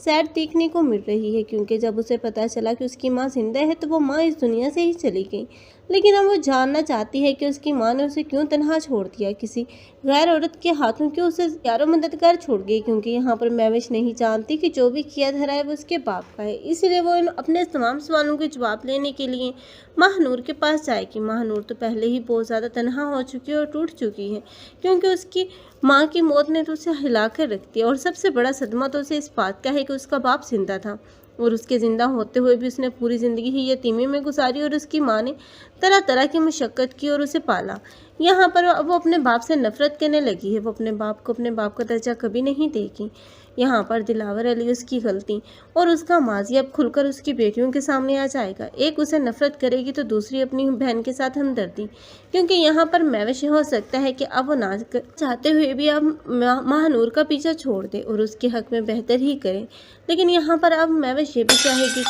Sad देखने को मिल रही है, क्योंकि जब उसे पता चला कि उसकी माँ जिंदा है तो वो माँ इस दुनिया से ही चली गई। लेकिन अब वो जानना चाहती है कि उसकी माँ ने उसे क्यों तनहा छोड़ दिया, किसी गैर औरत के हाथों क्यों उसे यारो मददगार छोड़ गई। क्योंकि यहाँ पर महविश नहीं जानती कि जो भी किया धरा है वो उसके बाप का है, इसलिए वो अपने तमाम सवालों के जवाब लेने के लिए महानूर के पास जाएगी। महानूर तो पहले ही बहुत ज़्यादा तनहा हो चुकी है और टूट चुकी है, क्योंकि उसकी माँ की मौत ने तो उसे हिला कर रख दिया। और सबसे बड़ा सदमा तो उसे इस बात का है कि उसका बाप जिंदा था, और उसके ज़िंदा होते हुए भी उसने पूरी ज़िंदगी ही यतीमी में गुजारी, और उसकी माँ ने तरह तरह की मशक्क़त की और उसे पाला। यहाँ पर वो अपने बाप से नफ़रत करने लगी है, वो अपने बाप को अपने बाप का दर्जा कभी नहीं देगी। यहाँ पर दिलावर अली उसकी गलती और उसका माजी अब खुलकर उसकी बेटियों के सामने आ जाएगा। एक उसे नफ़रत करेगी तो दूसरी अपनी बहन के साथ हमदर्दी, क्योंकि यहाँ पर महविश हो सकता है कि अब वो ना चाहते हुए भी अब महानूर का पीछा छोड़ दे और उसके हक में बेहतर ही करे। लेकिन यहाँ पर अब महविश ये भी चाहेगी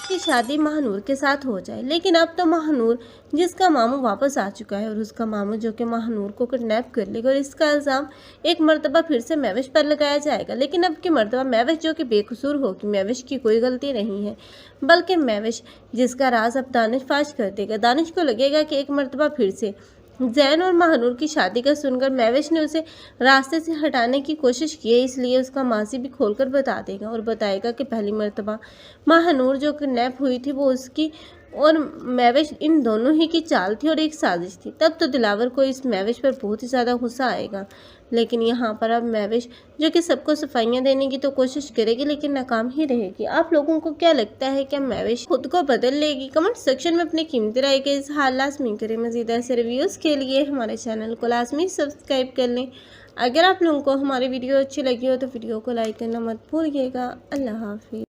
कि शादी महानूर के साथ हो जाए। लेकिन अब तो महानूर, जिसका मामू वापस आ चुका है, और उसका मामू जो कि महानूर को किडनैप कर लेगा, और इसका इल्ज़ाम एक मरतबा फिर से महविश पर लगाया जाएगा। लेकिन अब की मरतबा महविश जो कि बेकसूर होगी, महविश की कोई गलती नहीं है, बल्कि महविश जिसका राज अब दानिश फाश कर देगा। दानिश को लगेगा कि एक मरतबा फिर से जैन और महानूर की शादी का सुनकर महविश ने उसे रास्ते से हटाने की कोशिश की है, इसलिए उसका मासी भी खोलकर बता देगा और बताएगा कि पहली मरतबा महानूर जो किडनैप हुई थी वो उसकी और महविश इन दोनों ही की चाल थी और एक साजिश थी। तब तो दिलावर को इस महविश पर बहुत ही ज़्यादा गुस्सा आएगा। लेकिन यहाँ पर अब महविश जो कि सबको सफाइयाँ देने की तो कोशिश करेगी, लेकिन नाकाम ही रहेगी। आप लोगों को क्या लगता है, क्या महविश खुद को बदल लेगी? कमेंट सेक्शन में अपनी कीमती राय के इज़हार लाजमी करें। मज़ीद ऐसे रिव्यूज़ के लिए हमारे चैनल को लाजमी सब्सक्राइब कर लें। अगर आप लोगों को हमारी वीडियो अच्छी लगी हो तो वीडियो को लाइक करना मत भूलिएगा। अल्लाह हाफिज़।